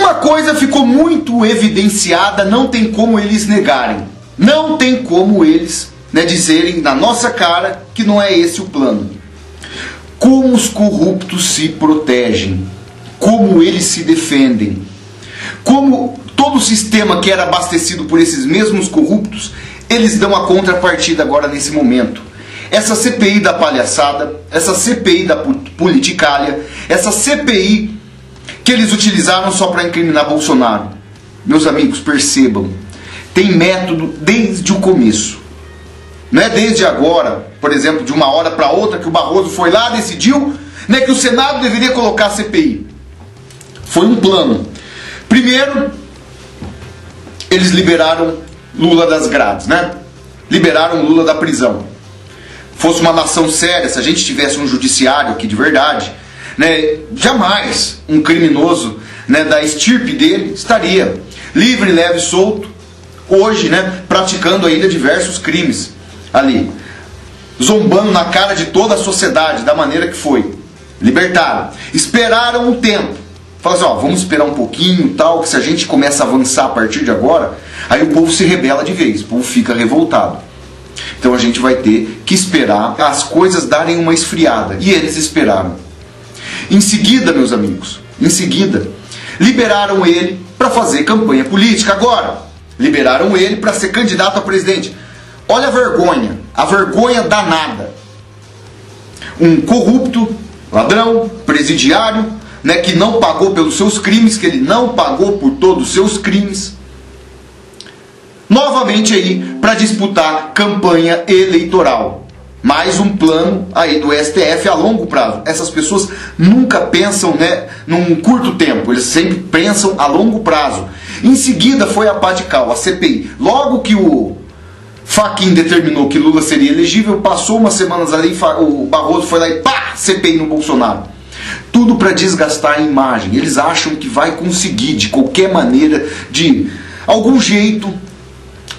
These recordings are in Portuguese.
Uma coisa ficou muito evidenciada, não tem como eles negarem. Não tem como eles, dizerem na nossa cara que não é esse o plano. Como os corruptos se protegem, como eles se defendem, como todo o sistema que era abastecido por esses mesmos corruptos, eles dão a contrapartida agora nesse momento. Essa CPI da palhaçada, essa CPI da politicalha, essa CPI que eles utilizaram só para incriminar Bolsonaro. Meus amigos, percebam, tem método desde o começo. Não é desde agora, por exemplo, de uma hora para outra, que o Barroso foi lá, decidiu que o Senado deveria colocar a CPI. Foi um plano. Primeiro, eles liberaram Lula das grades, liberaram Lula da prisão. Fosse uma nação séria, se a gente tivesse um judiciário aqui de verdade, jamais um criminoso da estirpe dele estaria livre, leve e solto, hoje praticando ainda diversos crimes ali, zombando na cara de toda a sociedade, da maneira que foi. Libertaram, esperaram um tempo, falaram assim, vamos esperar um pouquinho, tal, que se a gente começa a avançar a partir de agora, aí o povo se rebela de vez, o povo fica revoltado. Então a gente vai ter que esperar as coisas darem uma esfriada, e eles esperaram. Em seguida, meus amigos, liberaram ele para fazer campanha política. Agora, liberaram ele para ser candidato a presidente. Olha a vergonha danada. Um corrupto, ladrão, presidiário, que não pagou pelos seus crimes, que ele não pagou por todos os seus crimes, novamente aí para disputar campanha eleitoral. Mais um plano aí do STF a longo prazo. Essas pessoas nunca pensam num curto tempo, eles sempre pensam a longo prazo. Em seguida foi a pá de cal, a CPI. Logo que o Fachin determinou que Lula seria elegível, passou umas semanas ali, o Barroso foi lá e pá, CPI no Bolsonaro. Tudo para desgastar a imagem. Eles acham que vai conseguir, de qualquer maneira, de algum jeito,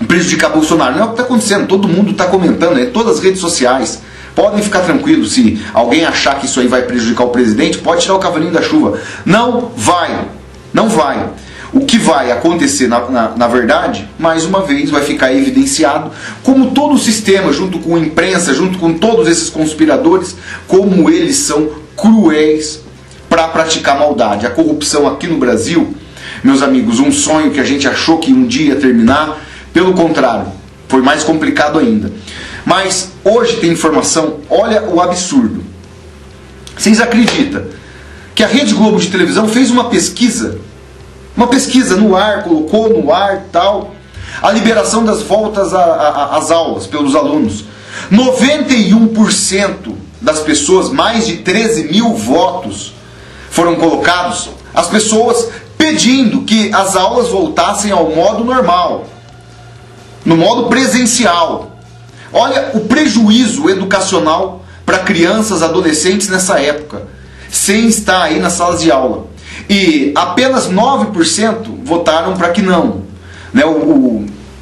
prejudicar Bolsonaro. Não é o que está acontecendo, todo mundo está comentando, todas as redes sociais. Podem ficar tranquilos, se alguém achar que isso aí vai prejudicar o presidente, pode tirar o cavalinho da chuva. Não vai, não vai. O que vai acontecer, na verdade, mais uma vez, vai ficar evidenciado como todo o sistema, junto com a imprensa, junto com todos esses conspiradores, como eles são cruéis para praticar maldade. A corrupção aqui no Brasil, meus amigos, um sonho que a gente achou que um dia ia terminar, pelo contrário, foi mais complicado ainda. Mas hoje tem informação, olha o absurdo. Vocês acreditam que a Rede Globo de televisão fez uma pesquisa no ar, colocou no ar tal, a liberação das voltas às aulas pelos alunos. 91% das pessoas, mais de 13 mil votos foram colocados, as pessoas pedindo que as aulas voltassem ao modo normal, no modo presencial. Olha o prejuízo educacional para crianças, adolescentes nessa época, sem estar aí nas salas de aula. E apenas 9% votaram para que não,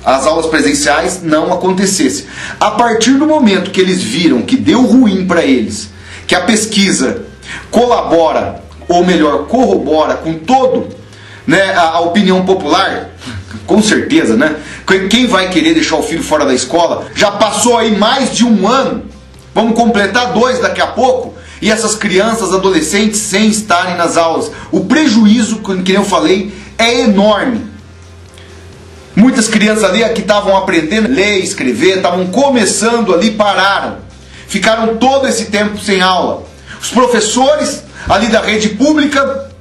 as aulas presenciais não acontecessem. A partir do momento que eles viram que deu ruim para eles, que a pesquisa colabora, ou melhor, corrobora com todo a opinião popular, com certeza, quem vai querer deixar o filho fora da escola? Já passou aí mais de um ano, vamos completar 2 daqui a pouco, e essas crianças, adolescentes, sem estarem nas aulas. O prejuízo, que eu falei, é enorme. Muitas crianças ali que estavam aprendendo a ler, escrever, estavam começando ali, pararam. Ficaram todo esse tempo sem aula. Os professores ali da rede pública,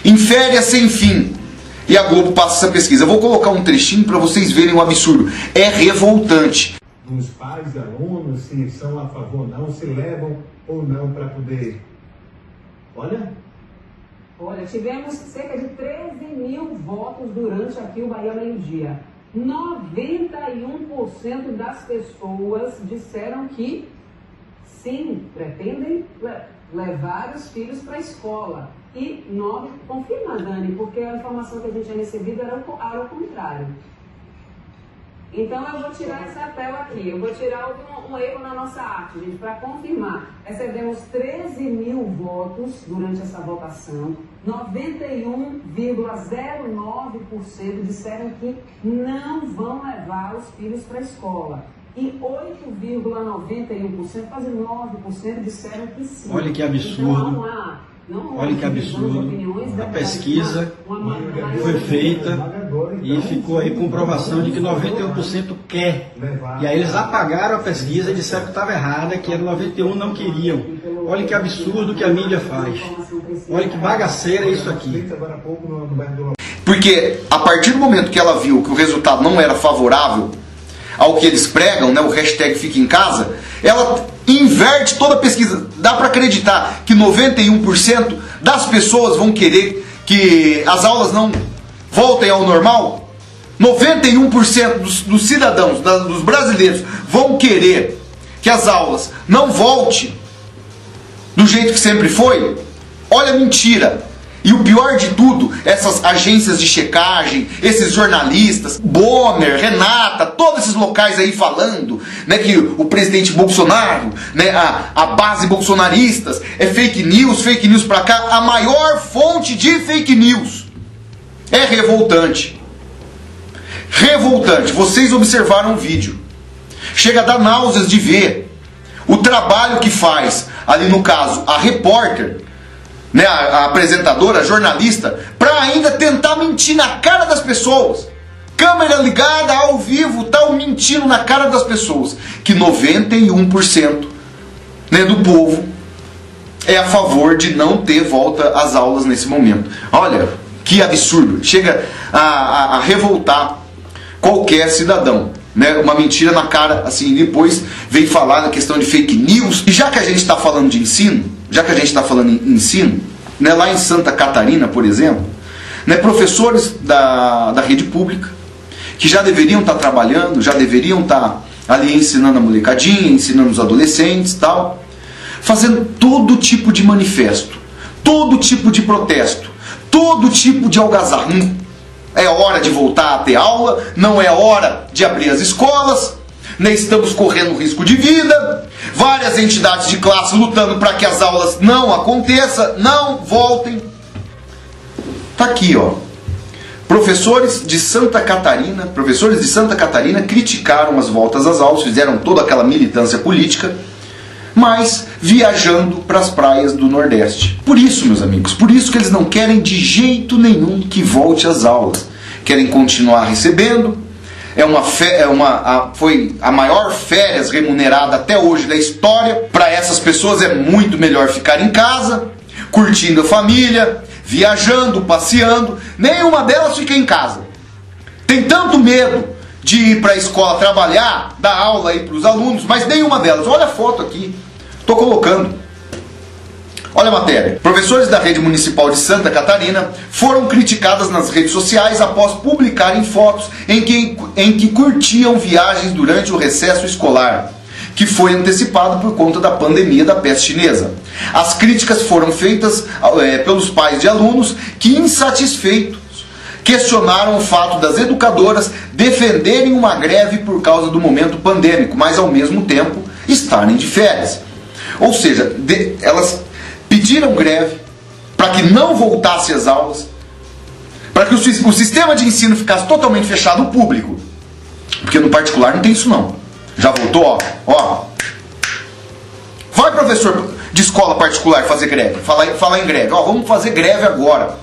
em férias sem fim. E a Globo passa essa pesquisa. Eu vou colocar um trechinho para vocês verem o absurdo. É revoltante. Dos pais e alunos, se são a favor ou não, se levam ou não para poder... Olha, tivemos cerca de 13 mil votos durante aqui o Bahia Meio-Dia. 91% das pessoas disseram que sim, pretendem levar os filhos para a escola. E 9, confirma, Dani, porque a informação que a gente tinha recebido era o contrário. Então eu vou tirar essa tela aqui, eu vou tirar um erro na nossa arte, gente, para confirmar. Recebemos 13 mil votos durante essa votação, 91,7% 99,09% disseram que não vão levar os filhos para a escola. E 8,91%, quase 9%, disseram que sim. Olha que absurdo. Então, olha que absurdo. A pesquisa foi feita e ficou aí comprovação de que 91% quer. E aí eles apagaram a pesquisa e disseram que estava errada, que era 91% não queriam. Olha que absurdo que a mídia faz. Olha que bagaceira é isso aqui. Porque a partir do momento que ela viu que o resultado não era favorável ao que eles pregam, né, o hashtag Fica em Casa, ela inverte toda a pesquisa. Dá para acreditar que 91% das pessoas vão querer que as aulas não voltem ao normal? 91% dos cidadãos, dos brasileiros, vão querer que as aulas não voltem do jeito que sempre foi? Olha a mentira. E o pior de tudo, essas agências de checagem, esses jornalistas, Bonner, Renata, todos esses locais aí falando, né, que o presidente Bolsonaro, né, a base bolsonaristas, é fake news pra cá. A maior fonte de fake news. É revoltante. Revoltante. Vocês observaram o vídeo. Chega a dar náuseas de ver o trabalho que faz, ali no caso, a repórter, né, a apresentadora, a jornalista, para ainda tentar mentir na cara das pessoas. Câmera ligada, ao vivo, tal, mentindo na cara das pessoas. Que 91%, né, do povo é a favor de não ter volta às aulas nesse momento. Olha, que absurdo. Chega a revoltar qualquer cidadão. Né, uma mentira na cara, assim, depois vem falar na questão de fake news. E já que a gente está falando de ensino, né, lá em Santa Catarina, por exemplo, né, professores da rede pública, que já deveriam estar trabalhando, já deveriam estar ali ensinando a molecadinha, ensinando os adolescentes e tal, fazendo todo tipo de manifesto, todo tipo de protesto, todo tipo de algazarra. É hora de voltar a ter aula, não é hora de abrir as escolas, né, estamos correndo risco de vida. Várias entidades de classe lutando para que as aulas não aconteçam, não voltem. Tá aqui, ó. Professores de Santa Catarina criticaram as voltas às aulas, fizeram toda aquela militância política, mas viajando para as praias do Nordeste. Por isso, meus amigos, por isso que eles não querem de jeito nenhum que volte às aulas. Querem continuar recebendo. Foi a maior férias remunerada até hoje da história. Para essas pessoas é muito melhor ficar em casa, curtindo a família, viajando, passeando. Nenhuma delas fica em casa. Tem tanto medo de ir para a escola trabalhar, dar aula aí para os alunos, mas nenhuma delas. Olha a foto aqui, estou colocando. Olha a matéria. Professores da rede municipal de Santa Catarina foram criticadas nas redes sociais após publicarem fotos em que curtiam viagens durante o recesso escolar, que foi antecipado por conta da pandemia da peste chinesa. As críticas foram feitas pelos pais de alunos que, insatisfeitos, questionaram o fato das educadoras defenderem uma greve por causa do momento pandêmico, mas ao mesmo tempo estarem de férias. Ou seja, elas pediram greve para que não voltasse às aulas, para que o sistema de ensino ficasse totalmente fechado ao público, porque no particular não tem isso não. Já voltou, ó. Vai, professor de escola particular, fazer greve, falar em greve, ó, vamos fazer greve agora.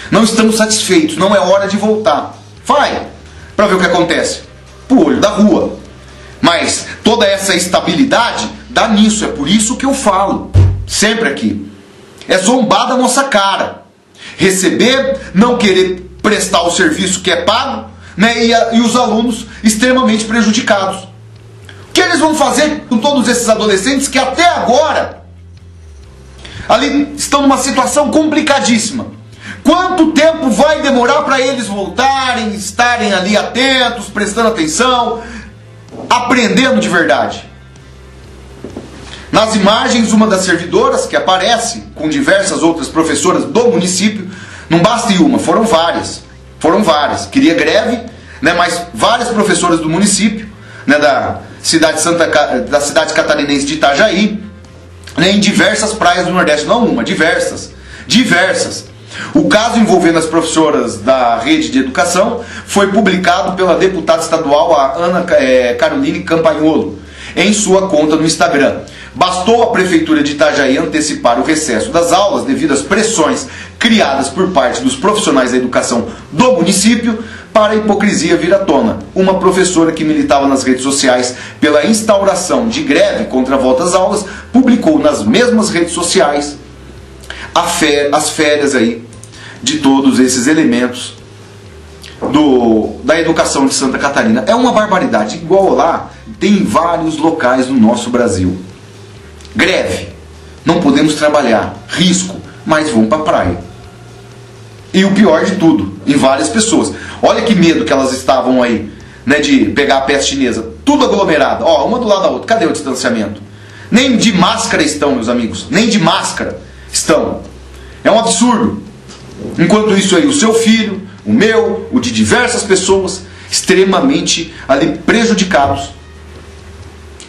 Não estamos satisfeitos, não é hora de voltar. Vai, para ver o que acontece. Pro olho da rua. Mas toda essa estabilidade dá nisso, é por isso que eu falo sempre aqui. É zombar da nossa cara. Receber, não querer prestar o serviço que é pago, né, e os alunos extremamente prejudicados. O que eles vão fazer com todos esses adolescentes que até agora ali estão numa situação complicadíssima? Quanto tempo vai demorar para eles voltarem, estarem ali atentos, prestando atenção, aprendendo de verdade? Nas imagens, uma das servidoras que aparece com diversas outras professoras do município, não basta ir uma, foram várias. Queria greve, né, mas várias professoras do município, né, da cidade catarinense de Itajaí, né, em diversas praias do Nordeste, não uma, diversas, O caso envolvendo as professoras da rede de educação foi publicado pela deputada estadual a Ana Caroline Campagnolo em sua conta no Instagram. Bastou a Prefeitura de Itajaí antecipar o recesso das aulas devido às pressões criadas por parte dos profissionais da educação do município para a hipocrisia vir à tona. Uma professora que militava nas redes sociais pela instauração de greve contra a volta às aulas publicou nas mesmas redes sociais as férias aí de todos esses elementos da educação de Santa Catarina. É uma barbaridade. Igual lá, tem em vários locais no nosso Brasil. Greve. Não podemos trabalhar. Risco. Mas vão para a praia. E o pior de tudo, em várias pessoas. Olha que medo que elas estavam aí, né, de pegar a peste chinesa. Tudo aglomerado. Ó, uma do lado da outra. Cadê o distanciamento? Nem de máscara estão, meus amigos. Nem de máscara estão. É um absurdo. Enquanto isso aí, o seu filho, o meu, o de diversas pessoas, extremamente ali prejudicados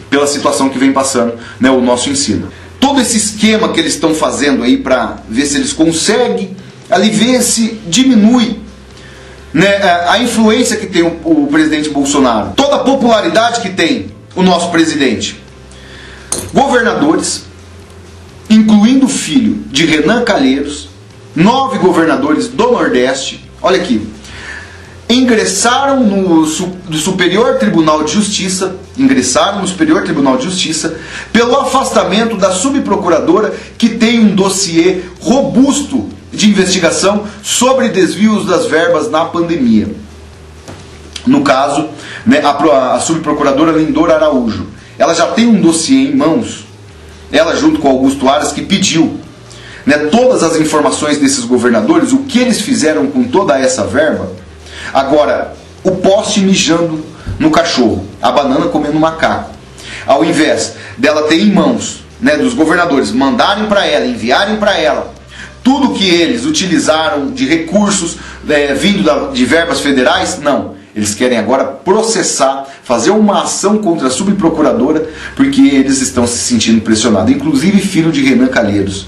pela situação que vem passando, né, o nosso ensino. Todo esse esquema que eles estão fazendo aí para ver se eles conseguem ali ver se diminui, né, a influência que tem o presidente Bolsonaro, toda a popularidade que tem o nosso presidente. Governadores, incluindo o filho de Renan Calheiros, 9 governadores do Nordeste, olha aqui, ingressaram no Superior Tribunal de Justiça, pelo afastamento da subprocuradora que tem um dossiê robusto de investigação sobre desvios das verbas na pandemia. No caso, né, a subprocuradora Lindora Araújo, ela já tem um dossiê em mãos, ela junto com Augusto Aras, que pediu, né, todas as informações desses governadores, o que eles fizeram com toda essa verba. Agora, o poste mijando no cachorro, a banana comendo macaco. Ao invés dela ter em mãos, né, dos governadores mandarem para ela, enviarem para ela tudo que eles utilizaram de recursos vindo de verbas federais, não. Eles querem agora processar, fazer uma ação contra a subprocuradora, porque eles estão se sentindo pressionados. Inclusive filho de Renan Calheiros,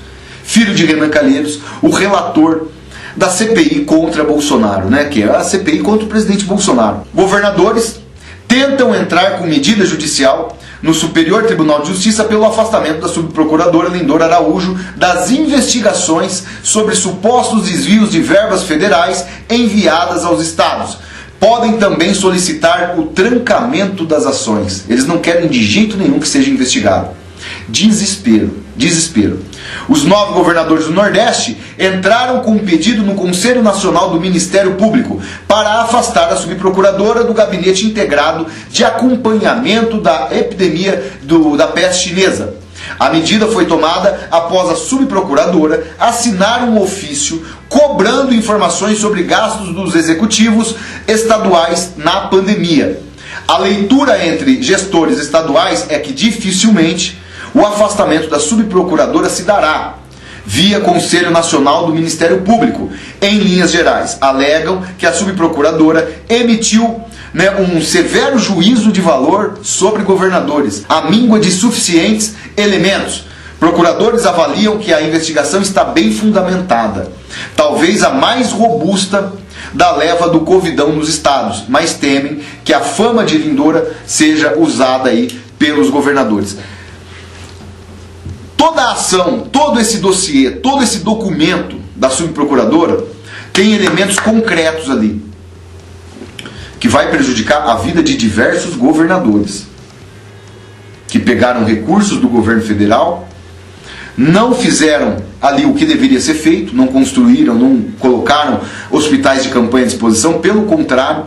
o relator da CPI contra Bolsonaro, né, que é a CPI contra o presidente Bolsonaro. Governadores tentam entrar com medida judicial no Superior Tribunal de Justiça pelo afastamento da subprocuradora Lindora Araújo das investigações sobre supostos desvios de verbas federais enviadas aos estados. Podem também solicitar o trancamento das ações. Eles não querem de jeito nenhum que seja investigado. Desespero. Os 9 governadores do Nordeste entraram com um pedido no Conselho Nacional do Ministério Público para afastar a subprocuradora do Gabinete Integrado de Acompanhamento da Epidemia da Peste Chinesa. A medida foi tomada após a subprocuradora assinar um ofício cobrando informações sobre gastos dos executivos estaduais na pandemia. A leitura entre gestores estaduais é que dificilmente o afastamento da subprocuradora se dará via Conselho Nacional do Ministério Público. Em linhas gerais, alegam que a subprocuradora emitiu, né, um severo juízo de valor sobre governadores, à míngua de suficientes elementos. Procuradores avaliam que a investigação está bem fundamentada, talvez a mais robusta da leva do Covidão nos estados, mas temem que a fama de Lindora seja usada aí pelos governadores. Toda a ação, todo esse dossiê, todo esse documento da subprocuradora tem elementos concretos ali que vai prejudicar a vida de diversos governadores que pegaram recursos do governo federal, não fizeram ali o que deveria ser feito, não construíram, não colocaram hospitais de campanha à disposição, pelo contrário,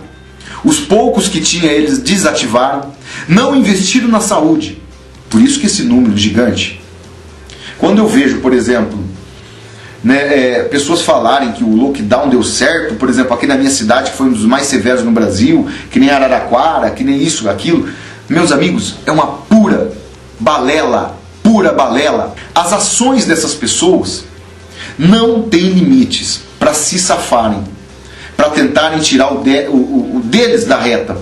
os poucos que tinha eles desativaram, não investiram na saúde. Por isso que esse número gigante. Quando eu vejo, por exemplo, né, pessoas falarem que o lockdown deu certo, por exemplo, aqui na minha cidade, que foi um dos mais severos no Brasil, que nem Araraquara, que nem isso, aquilo, meus amigos, é uma pura balela. As ações dessas pessoas não têm limites para se safarem, para tentarem tirar o deles da reta.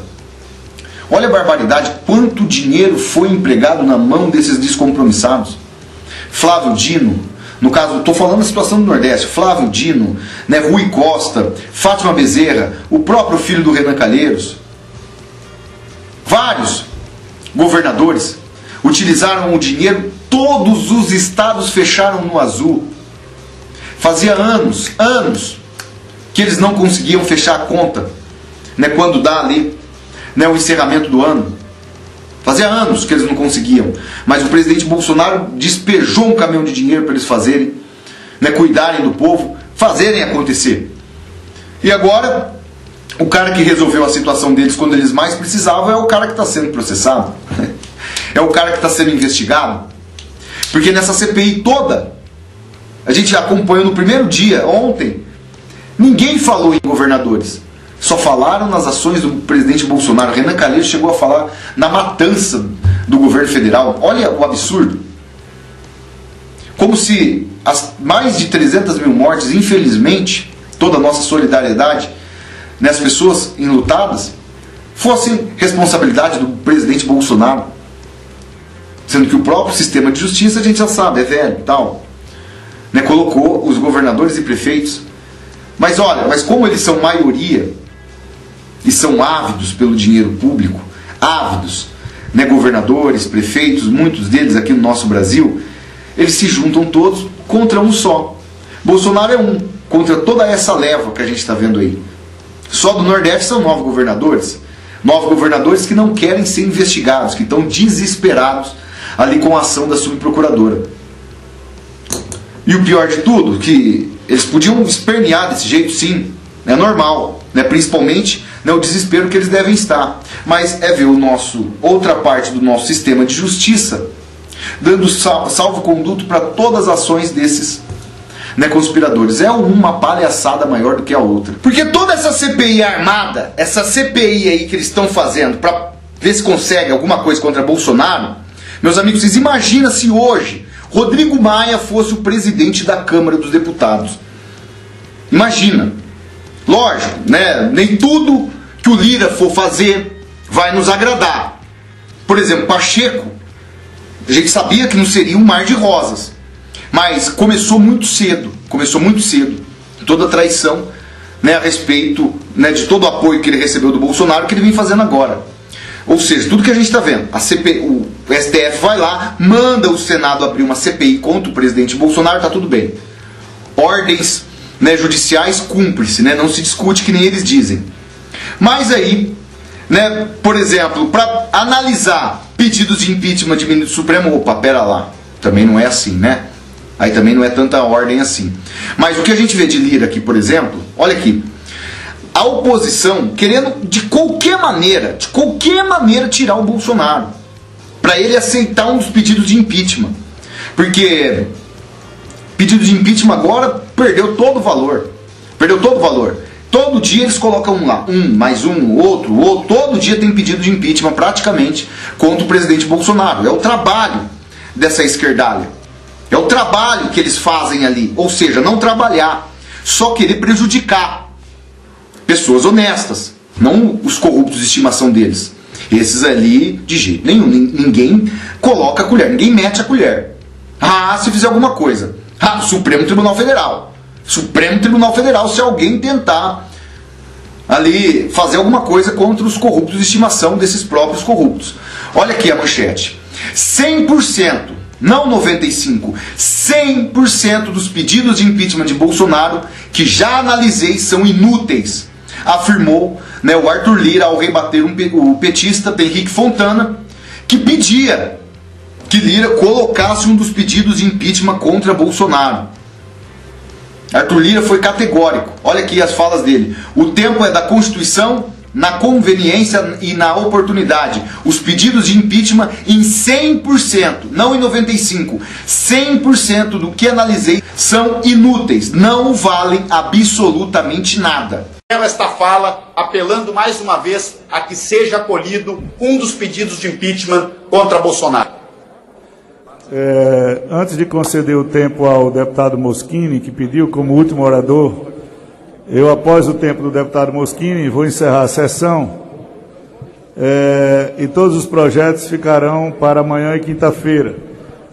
Olha a barbaridade, quanto dinheiro foi empregado na mão desses descompromissados. Flávio Dino, No caso, estou falando da situação do Nordeste, Flávio Dino, né, Rui Costa, Fátima Bezerra, o próprio filho do Renan Calheiros, vários governadores utilizaram o dinheiro, todos os estados fecharam no azul. Fazia anos que eles não conseguiam fechar a conta, né, quando dá ali, né, o encerramento do ano. Fazia anos que eles não conseguiam. Mas o presidente Bolsonaro despejou um caminhão de dinheiro para eles fazerem, né, cuidarem do povo, fazerem acontecer. E agora, o cara que resolveu a situação deles quando eles mais precisavam é o cara que está sendo processado. É o cara que está sendo investigado. Porque nessa CPI toda, a gente acompanhou no primeiro dia, ontem, ninguém falou em governadores. Só falaram nas ações do presidente Bolsonaro. Renan Calheiros chegou a falar na matança do governo federal. Olha o absurdo. Como se as mais de 300 mil mortes, infelizmente, toda a nossa solidariedade, né, as pessoas enlutadas, fossem responsabilidade do presidente Bolsonaro. Sendo que o próprio sistema de justiça, a gente já sabe, é velho e tal, né, colocou os governadores e prefeitos. Mas olha, mas como eles são maioria e são ávidos pelo dinheiro público, ávidos, né, governadores, prefeitos, muitos deles aqui no nosso Brasil, eles se juntam todos contra um só. Bolsonaro é um, contra toda essa leva que a gente está vendo aí. Só do Nordeste são 9 governadores. 9 governadores que não querem ser investigados, que estão desesperados ali com a ação da subprocuradora. E o pior de tudo, que eles podiam espernear desse jeito, sim, é normal, né? Principalmente, né, o desespero que eles devem estar. Mas é ver outra parte do nosso sistema de justiça dando salvo-conduto para todas as ações desses, né, conspiradores. É uma palhaçada maior do que a outra. Porque toda essa CPI armada, essa CPI aí que eles estão fazendo para ver se consegue alguma coisa contra Bolsonaro, meus amigos, vocês imaginam se hoje Rodrigo Maia fosse o presidente da Câmara dos Deputados. Imagina. Lógico, né? Nem tudo que o Lira for fazer vai nos agradar. Por exemplo, Pacheco, a gente sabia que não seria um mar de rosas. Mas começou muito cedo. Toda a traição, né, a respeito, né, de todo o apoio que ele recebeu do Bolsonaro, que ele vem fazendo agora. Ou seja, tudo que a gente está vendo, o STF vai lá, manda o Senado abrir uma CPI contra o presidente Bolsonaro, está tudo bem. Ordens, né, judiciais cúmplice, né, não se discute que nem eles dizem. Mas aí, né, por exemplo, para analisar pedidos de impeachment de ministro Supremo, opa, pera lá, também não é assim, né? Aí também não é tanta ordem assim. Mas o que a gente vê de Lira aqui, por exemplo, olha aqui. A oposição querendo de qualquer maneira tirar o Bolsonaro, para ele aceitar um dos pedidos de impeachment. Porque pedido de impeachment agora perdeu todo o valor. Todo dia eles colocam lá, mais um, outro, todo dia tem pedido de impeachment praticamente contra o presidente Bolsonaro. É o trabalho dessa esquerdalha. É o trabalho que eles fazem ali. Ou seja, não trabalhar, só querer prejudicar pessoas honestas, não os corruptos de estimação deles. Esses ali, de jeito nenhum, ninguém coloca a colher, ninguém mete a colher. Ah, se fizer alguma coisa. Ah, Supremo Tribunal Federal, se alguém tentar ali fazer alguma coisa contra os corruptos de estimação desses próprios corruptos. Olha aqui a manchete. 100%, não 95%, 100% dos pedidos de impeachment de Bolsonaro que já analisei são inúteis, afirmou, né, o Arthur Lira ao rebater o petista Henrique Fontana, que pedia que Lira colocasse um dos pedidos de impeachment contra Bolsonaro. Arthur Lira foi categórico. Olha aqui as falas dele. O tempo é da Constituição, na conveniência e na oportunidade. Os pedidos de impeachment em 100%, não em 95%, 100% do que analisei são inúteis, não valem absolutamente nada. Esta fala apelando mais uma vez a que seja acolhido um dos pedidos de impeachment contra Bolsonaro. Antes de conceder o tempo ao deputado Moschini, que pediu como último orador, eu, após o tempo do deputado Moschini, vou encerrar a sessão e todos os projetos ficarão para amanhã e quinta-feira.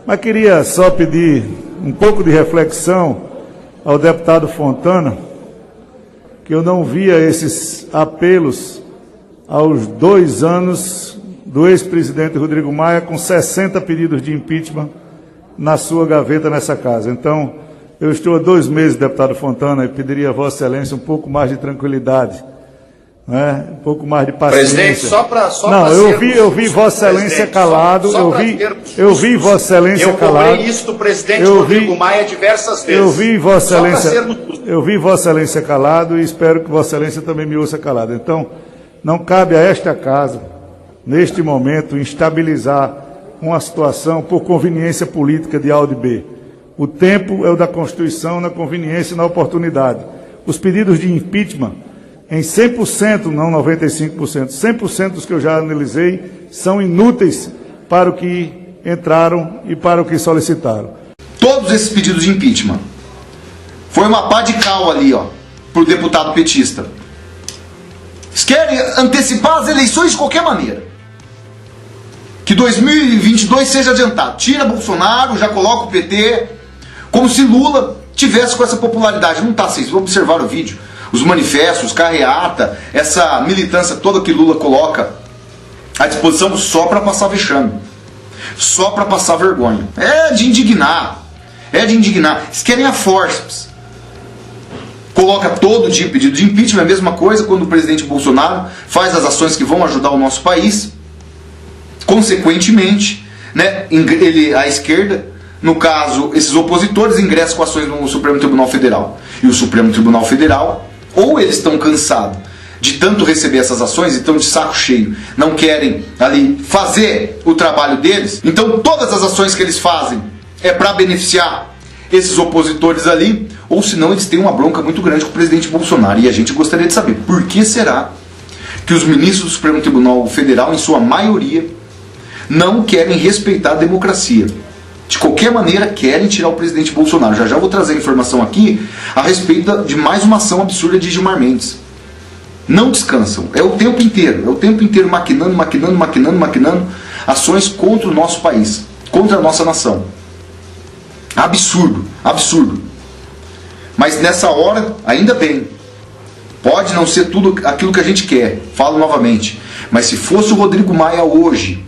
Mas queria só pedir um pouco de reflexão ao deputado Fontana, que eu não via esses apelos aos 2 anos do ex-presidente Rodrigo Maia com 60 pedidos de impeachment na sua gaveta nessa casa. Então, eu estou há 2 meses, deputado Fontana, e pediria a Vossa Excelência um pouco mais de tranquilidade, né? Um pouco mais de paciência. Presidente, não, eu vi Vossa Excelência calado, eu vi Vossa Excelência calado. Eu cobrei isso do presidente Rodrigo Maia diversas vezes. Eu vi Vossa Excelência calado e espero que Vossa Excelência também me ouça calado. Então, não cabe a esta casa, neste momento, instabilizar uma situação por conveniência política de A ou de B. O tempo é o da Constituição, na conveniência e na oportunidade. Os pedidos de impeachment, em 100%, não 95%, 100% dos que eu já analisei, são inúteis para o que entraram e para o que solicitaram. Todos esses pedidos de impeachment. Foi uma pá de cal ali, ó, para o deputado petista. Eles querem antecipar as eleições de qualquer maneira. Que 2022 seja adiantado. Tira Bolsonaro, já coloca o PT, como se Lula tivesse com essa popularidade. Não está, vocês vão observar o vídeo. Os manifestos, carreata, essa militância toda que Lula coloca à disposição só para passar vexame. Só para passar vergonha. É de indignar. É de indignar. Eles querem a forceps. Coloca todo dia pedido de impeachment, é a mesma coisa quando o presidente Bolsonaro faz as ações que vão ajudar o nosso país. Consequentemente, né, a esquerda, no caso, esses opositores, ingressam com ações no Supremo Tribunal Federal. E o Supremo Tribunal Federal, ou eles estão cansados de tanto receber essas ações e estão de saco cheio, não querem ali fazer o trabalho deles, então todas as ações que eles fazem é para beneficiar esses opositores ali, ou senão eles têm uma bronca muito grande com o presidente Bolsonaro. E a gente gostaria de saber por que será que os ministros do Supremo Tribunal Federal, em sua maioria, não querem respeitar a democracia. De qualquer maneira, querem tirar o presidente Bolsonaro. Já já vou trazer a informação aqui a respeito de mais uma ação absurda de Gilmar Mendes. Não descansam. É o tempo inteiro maquinando ações contra o nosso país, contra a nossa nação. Absurdo, absurdo. Mas nessa hora, ainda bem. Pode não ser tudo aquilo que a gente quer, falo novamente. Mas se fosse o Rodrigo Maia hoje,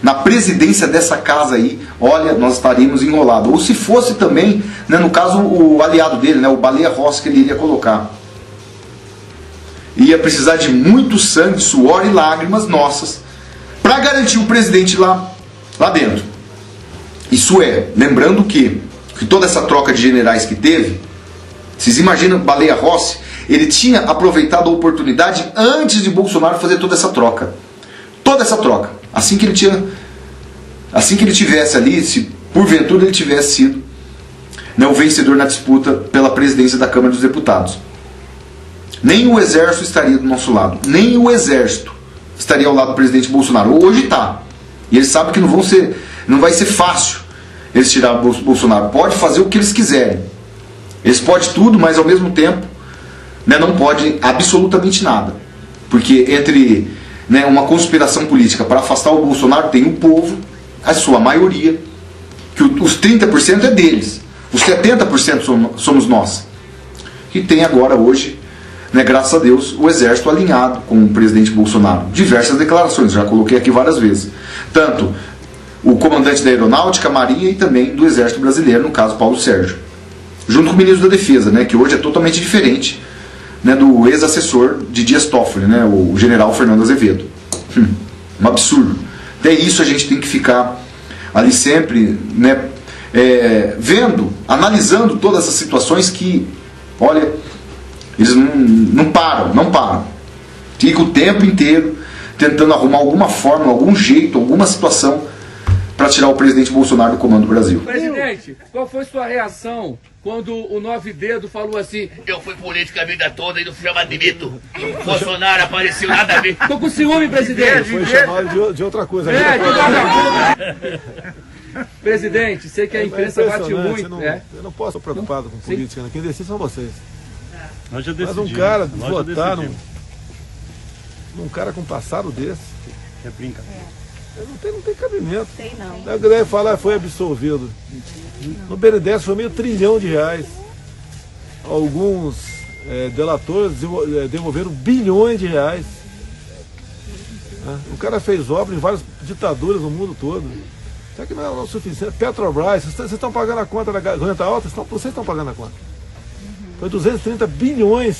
na presidência dessa casa aí, olha, nós estaríamos enrolados. Ou se fosse também, né, no caso, o aliado dele, né, o Baleia Rossi, que ele iria colocar. Ia precisar de muito sangue, suor e lágrimas nossas para garantir o presidente lá dentro. Isso é, lembrando que toda essa troca de generais que teve, vocês imaginam, Baleia Rossi, ele tinha aproveitado a oportunidade antes de Bolsonaro fazer toda essa troca. Toda essa troca. Assim que ele tivesse ali, se porventura ele tivesse sido, né, o vencedor na disputa pela presidência da Câmara dos Deputados. Nem o exército estaria do nosso lado. Nem o exército estaria ao lado do presidente Bolsonaro. Hoje está. E eles sabem que não vai ser fácil eles tirar o Bolsonaro. Pode fazer o que eles quiserem. Eles podem tudo, mas ao mesmo tempo, né, não pode absolutamente nada. Porque entre, né, uma conspiração política para afastar o Bolsonaro tem o povo, a sua maioria, que os 30% é deles. Os 70% somos nós. E tem agora hoje, né, graças a Deus, o exército alinhado com o presidente Bolsonaro. Diversas declarações, já coloquei aqui várias vezes. Tanto o comandante da Aeronáutica, Marinha e também do Exército Brasileiro, no caso Paulo Sérgio. Junto com o ministro da Defesa, né, que hoje é totalmente diferente, né, do ex-assessor de Dias Toffoli, né, o general Fernando Azevedo. Um absurdo. Até isso a gente tem que ficar ali sempre, né, vendo, analisando todas essas situações que, olha, eles não param. Fica o tempo inteiro tentando arrumar alguma forma, algum jeito, alguma situação para tirar o presidente Bolsonaro do comando do Brasil. Presidente, qual foi sua reação quando o Nove Dedo falou assim: eu fui político a vida toda e não fui chamado de mito? Bolsonaro apareceu, nada a ver. Tô com ciúme, presidente. Foi chamado de outra coisa. Presidente, sei que a imprensa bate muito. Eu não posso estar preocupado com política, né? Quem decide são vocês. Nós já decidimos. Mas um cara votar num cara com passado desse. É brincadeira. Não tem cabimento. Tem não. A galera fala, foi absolvido. No BNDES foi R$1 trilhão. Alguns delatores devolveram bilhões de reais. O cara fez obra em várias ditaduras no mundo todo. Será que não é o suficiente? Petrobras, vocês estão pagando a conta da renda alta? Vocês estão pagando a conta. Foi 230 bilhões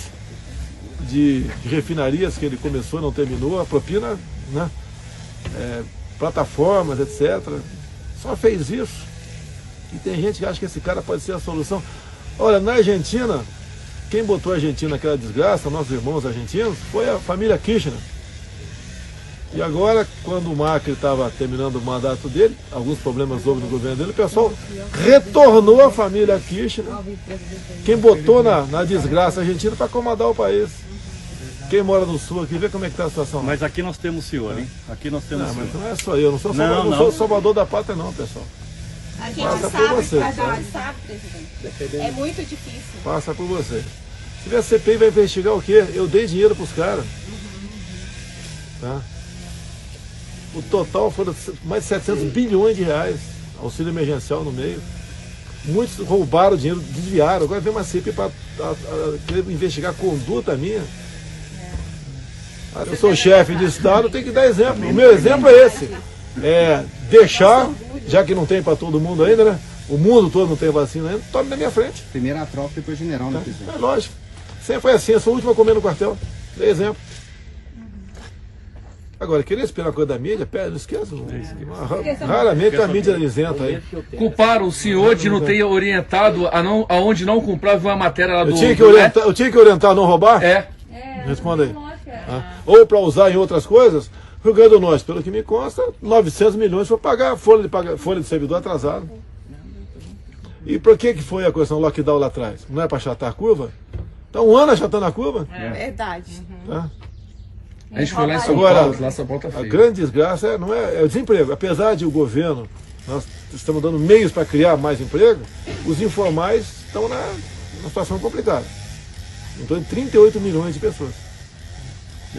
de refinarias que ele começou e não terminou. A propina, né? Plataformas, etc. Só fez isso. E tem gente que acha que esse cara pode ser a solução. Olha, na Argentina, quem botou a Argentina naquela desgraça, nossos irmãos argentinos, foi a família Kirchner. E agora, quando o Macri estava terminando o mandato dele, alguns problemas houve no governo dele, o pessoal retornou a família Kirchner. Quem botou na desgraça a Argentina para comandar o país. Quem mora no sul aqui, vê como é que está a situação. Mas aqui nós temos o senhor, hein? Aqui nós temos o senhor. Mas não é só eu, não sou salvador da pátria não, pessoal. A gente Passa sabe, por você. sabe, presidente. É muito difícil. Passa por você. Se tiver CPI, vai investigar o quê? Eu dei dinheiro para os caras. Tá? O total foram mais de 700 bilhões de reais. Auxílio emergencial no meio. Muitos roubaram o dinheiro, desviaram. Agora vem uma CPI para investigar a conduta minha. Eu sou chefe de Estado, tenho que dar exemplo. O meu exemplo é esse. Deixar, já que não tem para todo mundo ainda, né? O mundo todo não tem vacina ainda, tome na minha frente. Primeiro a tropa, depois general, né, presidente? É lógico. Sempre foi assim, eu sou o último a comer no quartel. Dei exemplo. Agora, querer esperar uma coisa da mídia, não esqueça. Raramente a mídia isenta aí. Culparam o senhor de não ter orientado aonde não comprava uma matéria lá do... Eu tinha que orientar a não roubar? Responda aí. Ou para usar em outras coisas. Rio Grande do Norte, pelo que me consta, 900 milhões para pagar folha de servidor atrasado. E por que foi a questão do lockdown lá atrás? Não é para achatar a curva? Então, um ano achatando a curva? Verdade. Tá? A gente foi lá em São Paulo, lá em São Paulo tá feio. A grande desgraça é o desemprego. Apesar de o governo, nós estamos dando meios para criar mais emprego, os informais estão numa situação complicada. Então, 38 milhões de pessoas.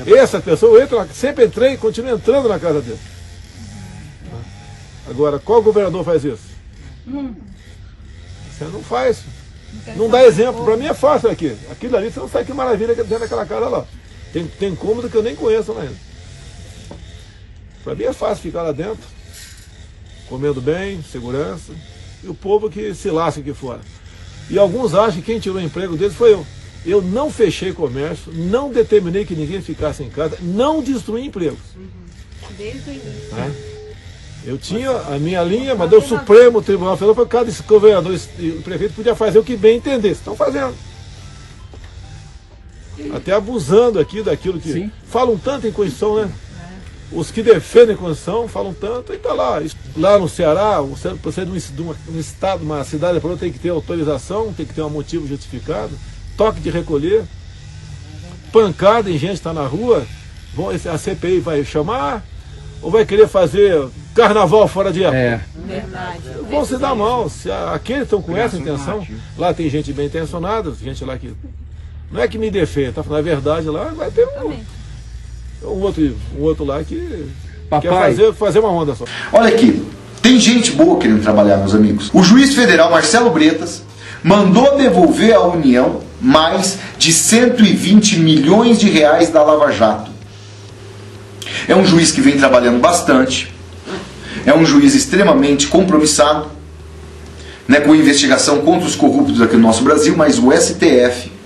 Essa pessoa, sempre entrei e continuo entrando na casa dele. Agora, qual governador faz isso? Você não faz. Não dá exemplo. Para mim é fácil aqui. Aquilo ali, você não sabe que maravilha que dentro daquela casa lá. Tem cômodo que eu nem conheço ainda. Para mim é fácil ficar lá dentro, comendo bem, segurança, e o povo que se lasca aqui fora. E alguns acham que quem tirou o emprego deles foi eu. Eu não fechei comércio, não determinei que ninguém ficasse em casa, não destruí empregos. Desde o início. Eu tinha a minha linha, mas o Supremo Tribunal Federal foi que cada governador e o prefeito podia fazer o que bem entendesse. Estão fazendo. Até abusando aqui daquilo que... Sim. Falam tanto em Constituição, né? Os que defendem a Constituição falam tanto, e está lá. Lá no Ceará, para ser de um estado, uma cidade para outra, tem que ter autorização, tem que ter um motivo justificado, toque de recolher, pancada em gente que está na rua, a CPI vai chamar, ou vai querer fazer carnaval fora de época? Verdade. Vão se dar mal. Se aqueles estão com essa intenção, lá tem gente bem intencionada, gente lá que... Não é que me defenda, tá? Na verdade lá vai ter um outro lá que quer fazer uma onda só. Olha aqui, tem gente boa querendo trabalhar, meus amigos. O juiz federal Marcelo Bretas mandou devolver à União mais de 120 milhões de reais da Lava Jato. É um juiz que vem trabalhando bastante, é um juiz extremamente compromissado, né, com investigação contra os corruptos aqui no nosso Brasil, mas o STF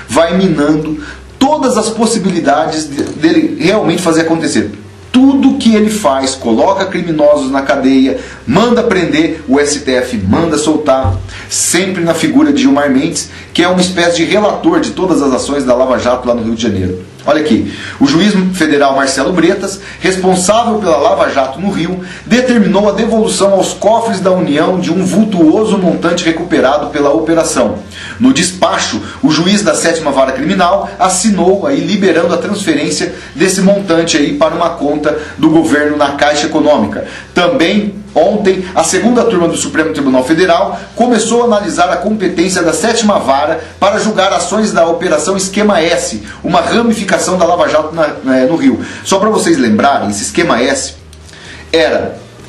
vai minando todas as possibilidades dele realmente fazer acontecer. Tudo que ele faz, coloca criminosos na cadeia, manda prender, o STF manda soltar, sempre na figura de Gilmar Mendes, que é uma espécie de relator de todas as ações da Lava Jato lá no Rio de Janeiro. Olha aqui, o juiz federal Marcelo Bretas, responsável pela Lava Jato no Rio, determinou a devolução aos cofres da União de um vultuoso montante recuperado pela operação. No despacho, o juiz da 7ª Vara Criminal assinou aí liberando a transferência desse montante aí para uma conta do governo na Caixa Econômica. Também ontem, a 2ª turma do Supremo Tribunal Federal começou a analisar a competência da 7ª Vara para julgar ações da Operação Esquema S, uma ramificação da Lava Jato no Rio. Só para vocês lembrarem, esse Esquema S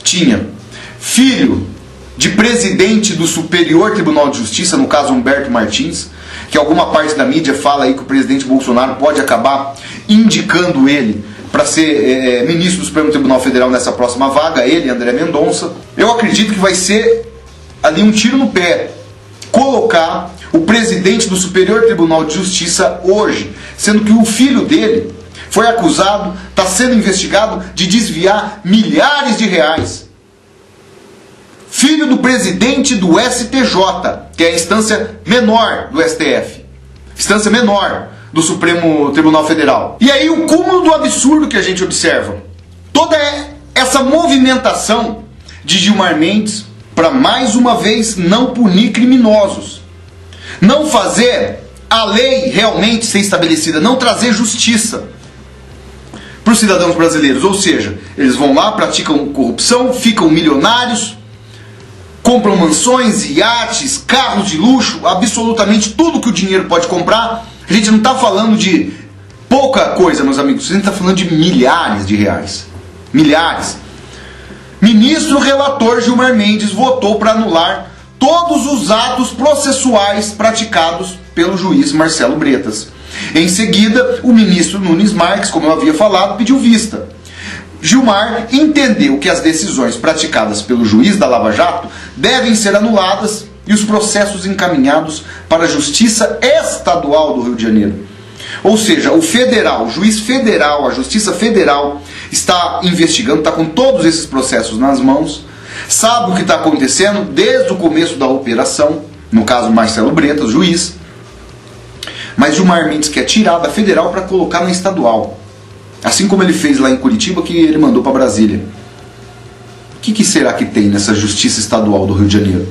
tinha filho de presidente do Superior Tribunal de Justiça, no caso Humberto Martins, que alguma parte da mídia fala aí que o presidente Bolsonaro pode acabar indicando ele para ser ministro do Supremo Tribunal Federal nessa próxima vaga, ele, André Mendonça. Eu acredito que vai ser ali um tiro no pé colocar o presidente do Superior Tribunal de Justiça hoje, sendo que o filho dele foi acusado, está sendo investigado de desviar milhares de reais. Filho do presidente do STJ, que é a instância menor do STF, instância menor do Supremo Tribunal Federal. E aí o cúmulo do absurdo que a gente observa, toda essa movimentação de Gilmar Mendes para mais uma vez não punir criminosos, não fazer a lei realmente ser estabelecida, não trazer justiça para os cidadãos brasileiros. Ou seja, eles vão lá, praticam corrupção, ficam milionários, compram mansões, iates, carros de luxo, absolutamente tudo que o dinheiro pode comprar. A gente não está falando de pouca coisa, meus amigos, a gente está falando de milhares de reais. Milhares. Ministro relator Gilmar Mendes votou para anular todos os atos processuais praticados pelo juiz Marcelo Bretas. Em seguida, o ministro Nunes Marques, como eu havia falado, pediu vista. Gilmar entendeu que as decisões praticadas pelo juiz da Lava Jato devem ser anuladas e os processos encaminhados para a Justiça Estadual do Rio de Janeiro. Ou seja, o federal, o juiz federal, a Justiça Federal está investigando, está com todos esses processos nas mãos, sabe o que está acontecendo desde o começo da operação, no caso Marcelo Bretas, juiz, mas Gilmar Mendes quer tirar da federal para colocar na estadual. Assim como ele fez lá em Curitiba, que ele mandou para Brasília. O que será que tem nessa Justiça Estadual do Rio de Janeiro?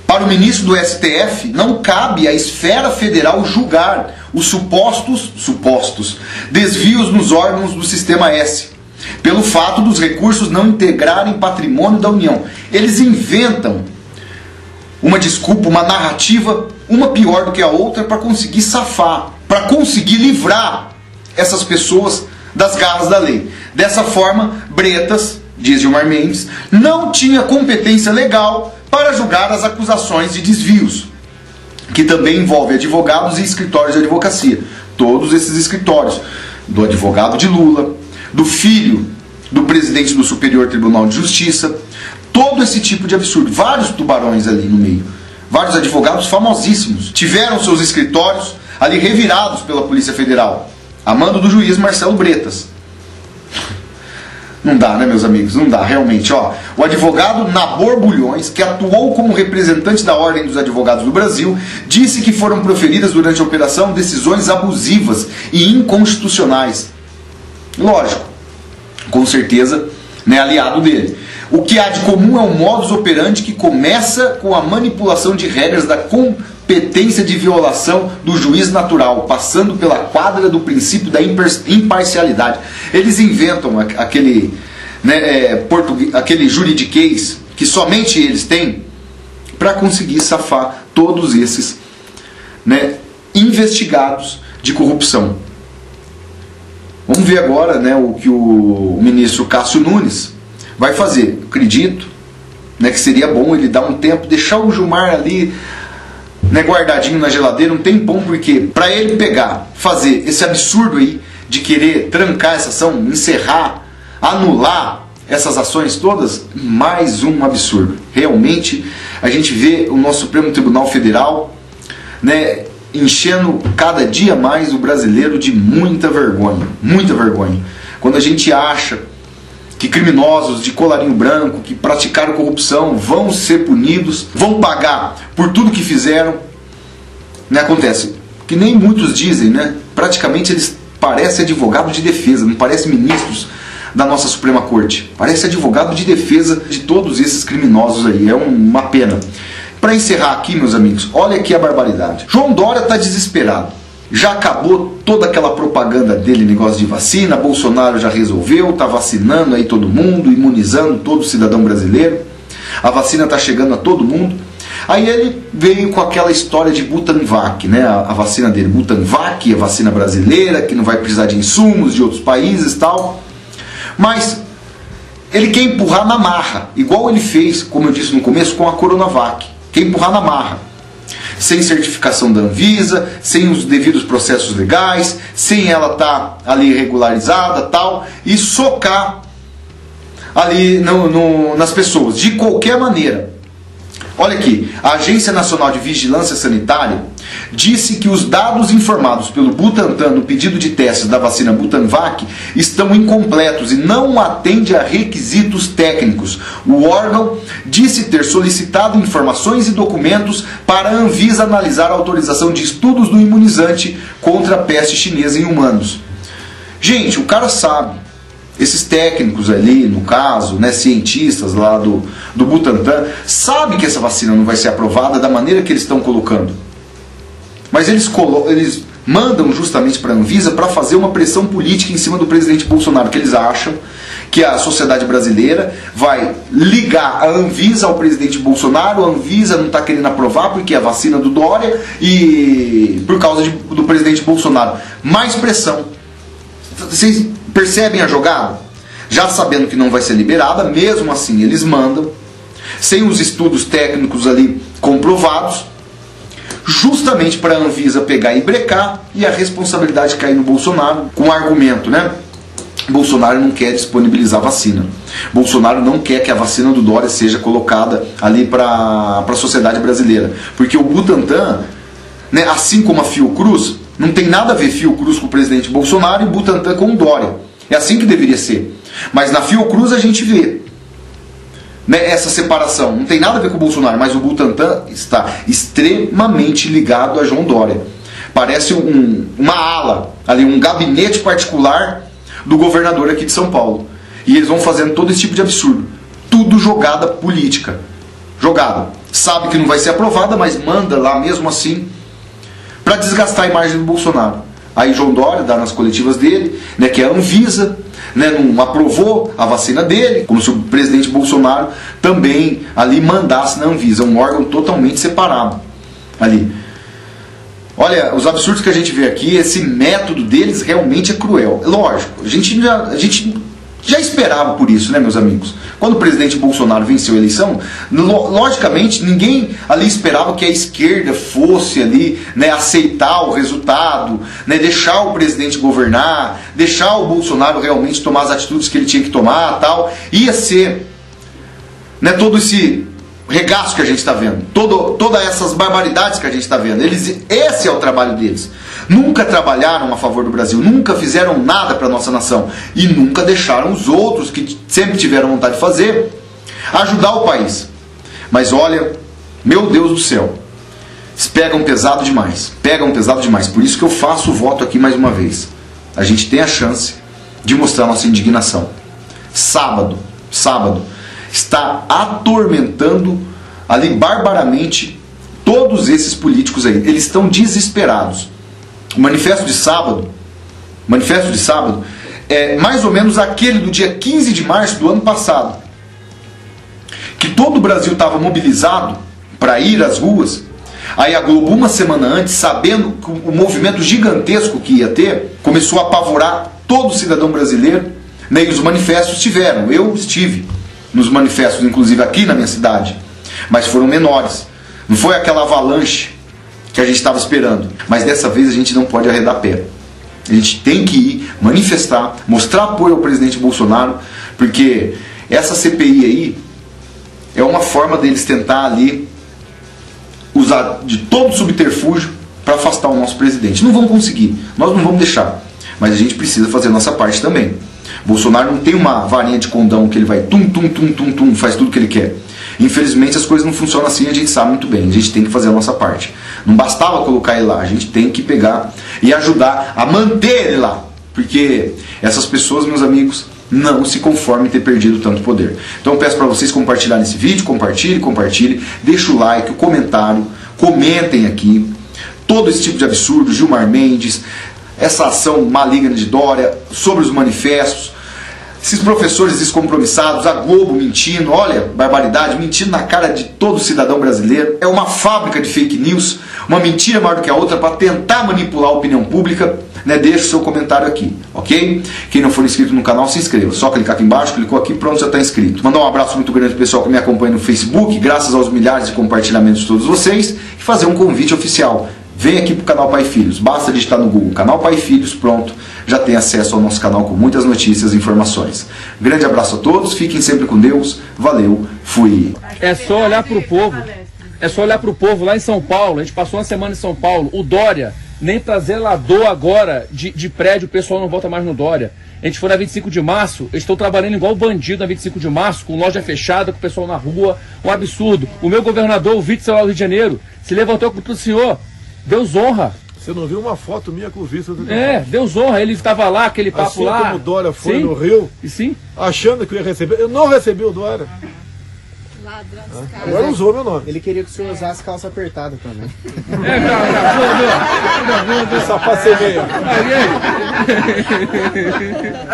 Para o ministro do STF, não cabe à esfera federal julgar os supostos desvios nos órgãos do Sistema S, pelo fato dos recursos não integrarem patrimônio da União. Eles inventam uma desculpa, uma narrativa, uma pior do que a outra, para conseguir safar, para conseguir livrar essas pessoas das garras da lei. Dessa forma, Bretas, diz Gilmar Mendes, não tinha competência legal para julgar as acusações de desvios, que também envolve advogados e escritórios de advocacia. Todos esses escritórios, do advogado de Lula, do filho do presidente do Superior Tribunal de Justiça, todo esse tipo de absurdo. Vários tubarões ali no meio. Vários advogados famosíssimos tiveram seus escritórios ali revirados pela Polícia Federal, a mando do juiz Marcelo Bretas. Não dá, né, meus amigos? Não dá, realmente. Ó, o advogado Nabor Bulhões, que atuou como representante da Ordem dos Advogados do Brasil, disse que foram proferidas durante a operação decisões abusivas e inconstitucionais. Lógico, com certeza, né, aliado dele. O que há de comum é um modus operandi que começa com a manipulação de regras da competência de violação do juiz natural, passando pela quadra do princípio da imparcialidade. Eles inventam aquele, né, aquele juridiquês que somente eles têm para conseguir safar todos esses, né, investigados de corrupção. Vamos ver agora, né, o que o ministro Cássio Nunes vai fazer. Acredito, né, que seria bom ele dar um tempo, deixar o Gilmar ali, né, guardadinho na geladeira um tempão, porque para ele pegar, fazer esse absurdo aí de querer trancar essa ação, encerrar, anular essas ações todas, mais um absurdo. Realmente a gente vê o nosso Supremo Tribunal Federal, né, enchendo cada dia mais o brasileiro de muita vergonha. Muita vergonha. Quando a gente acha que criminosos de colarinho branco, que praticaram corrupção, vão ser punidos, vão pagar por tudo que fizeram, né, acontece que nem muitos dizem, né, praticamente eles parecem advogados de defesa, não parecem ministros da nossa Suprema Corte, parece advogado de defesa de todos esses criminosos aí. É uma pena. Para encerrar aqui, meus amigos, olha aqui a barbaridade. João Dória está desesperado. Já acabou toda aquela propaganda dele, negócio de vacina, Bolsonaro já resolveu, está vacinando aí todo mundo, imunizando todo cidadão brasileiro, a vacina está chegando a todo mundo. Aí ele veio com aquela história de Butanvac, né? A vacina dele, Butanvac, a vacina brasileira, que não vai precisar de insumos de outros países e tal. Mas ele quer empurrar na marra, igual ele fez, como eu disse no começo, com a Coronavac. Quer empurrar na marra. Sem certificação da Anvisa, sem os devidos processos legais, sem ela estar ali regularizada, tal, e socar ali nas pessoas, de qualquer maneira. Olha aqui, a Agência Nacional de Vigilância Sanitária disse que os dados informados pelo Butantan no pedido de testes da vacina Butanvac estão incompletos e não atendem a requisitos técnicos. O órgão disse ter solicitado informações e documentos para a Anvisa analisar a autorização de estudos do imunizante contra a peste chinesa em humanos. Gente, o cara sabe. Esses técnicos ali, no caso, né, cientistas lá do Butantan, sabem que essa vacina não vai ser aprovada da maneira que eles estão colocando. Mas eles mandam justamente para a Anvisa para fazer uma pressão política em cima do presidente Bolsonaro, que eles acham que a sociedade brasileira vai ligar a Anvisa ao presidente Bolsonaro. A Anvisa não está querendo aprovar porque é a vacina do Dória e por causa do presidente Bolsonaro. Mais pressão. Vocês percebem a jogada? Já sabendo que não vai ser liberada, mesmo assim eles mandam, sem os estudos técnicos ali comprovados, justamente para a Anvisa pegar e brecar e a responsabilidade cair no Bolsonaro, com o argumento, né? Bolsonaro não quer disponibilizar vacina. Bolsonaro não quer que a vacina do Dória seja colocada ali para a sociedade brasileira. Porque o Butantan, né, assim como a Fiocruz, não tem nada a ver Fiocruz com o presidente Bolsonaro e Butantan com o Dória. É assim que deveria ser. Mas na Fiocruz a gente vê, né, essa separação. Não tem nada a ver com o Bolsonaro, mas o Butantan está extremamente ligado a João Dória. Parece uma ala, ali, um gabinete particular do governador aqui de São Paulo. E eles vão fazendo todo esse tipo de absurdo. Tudo jogada política. Jogada. Sabe que não vai ser aprovada, mas manda lá mesmo assim para desgastar a imagem do Bolsonaro. Aí João Dória dá nas coletivas dele, né, que a Anvisa, né, não aprovou a vacina dele, como se o presidente Bolsonaro também ali mandasse na Anvisa, um órgão totalmente separado ali. Olha, os absurdos que a gente vê aqui, esse método deles realmente é cruel. Lógico, a gente já esperava por isso, né, meus amigos? Quando o presidente Bolsonaro venceu a eleição, logicamente ninguém ali esperava que a esquerda fosse ali, né, aceitar o resultado, né, deixar o presidente governar, deixar o Bolsonaro realmente tomar as atitudes que ele tinha que tomar, tal. Ia ser, né, todo esse regaço que a gente está vendo, todas essas barbaridades que a gente está vendo. Esse é o trabalho deles. Nunca trabalharam a favor do Brasil, nunca fizeram nada para a nossa nação e nunca deixaram os outros, que sempre tiveram vontade de fazer, ajudar o país. Mas olha, meu Deus do céu, eles pegam pesado demais, por isso que eu faço o voto aqui mais uma vez. A gente tem a chance de mostrar nossa indignação. Sábado, está atormentando ali barbaramente todos esses políticos aí. Eles estão desesperados. O manifesto de sábado é mais ou menos aquele do dia 15 de março do ano passado, que todo o Brasil estava mobilizado para ir às ruas. Aí a Globo, uma semana antes, sabendo que o movimento gigantesco que ia ter, começou a apavorar todo cidadão brasileiro, né? E os manifestos tiveram. Eu estive nos manifestos, inclusive aqui na minha cidade, mas foram menores. Não foi aquela avalanche que a gente estava esperando. Mas dessa vez a gente não pode arredar pé. A gente tem que ir manifestar, mostrar apoio ao presidente Bolsonaro, porque essa CPI aí é uma forma deles tentar ali usar de todo subterfúgio para afastar o nosso presidente. Não vão conseguir, nós não vamos deixar, mas a gente precisa fazer a nossa parte também. Bolsonaro não tem uma varinha de condão que ele vai faz tudo que ele quer. Infelizmente as coisas não funcionam assim, a gente sabe muito bem. A gente tem que fazer a nossa parte. Não bastava colocar ele lá, a gente tem que pegar e ajudar a manter ele lá, porque essas pessoas, meus amigos, não se conformem em ter perdido tanto poder. Então eu peço para vocês compartilharem esse vídeo, compartilhe, deixa o like, o comentário, comentem aqui todo esse tipo de absurdo, Gilmar Mendes, essa ação maligna de Dória, sobre os manifestos. Esses professores descompromissados, a Globo mentindo, olha, barbaridade, mentindo na cara de todo cidadão brasileiro. É uma fábrica de fake news, uma mentira maior do que a outra para tentar manipular a opinião pública. Né? Deixa o seu comentário aqui, ok? Quem não for inscrito no canal, se inscreva. Só clicar aqui embaixo, clicou aqui, pronto, já está inscrito. Mandar um abraço muito grande pro pessoal que me acompanha no Facebook, graças aos milhares de compartilhamentos de todos vocês, e fazer um convite oficial. Vem aqui pro canal Pai e Filhos, basta digitar no Google canal Pai e Filhos, pronto, já tem acesso ao nosso canal com muitas notícias e informações. Grande abraço a todos, fiquem sempre com Deus, valeu, fui. É só olhar pro povo, é só olhar pro povo lá em São Paulo, a gente passou uma semana em São Paulo, o Dória, nem pra zelador agora de prédio o pessoal não volta mais no Dória. A gente foi na 25 de março, eles estão trabalhando igual bandido na 25 de março, com loja fechada, com o pessoal na rua, um absurdo. O meu governador, o vice lá do Rio de Janeiro, se levantou contra o senhor. Deus honra. Você não viu uma foto minha com o vice? Deus honra. Ele estava lá, aquele papo assim lá. Como o Dória foi no Rio, achando que eu ia receber. Eu não recebi o Dória. Agora usou meu nome. Ele queria que o senhor usasse calça apertada também. Sapato sem meia.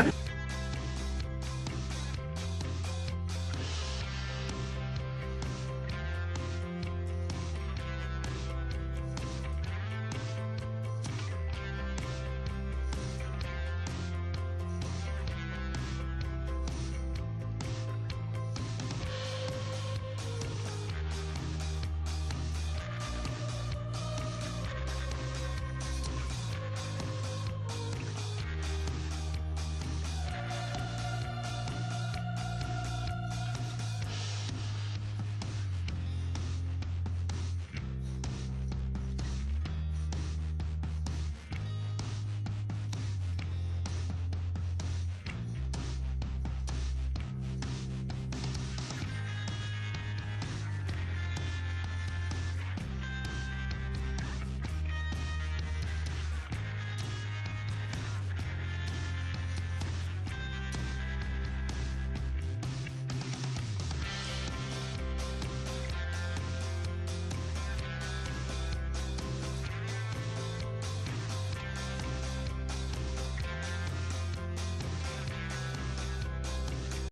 Aí.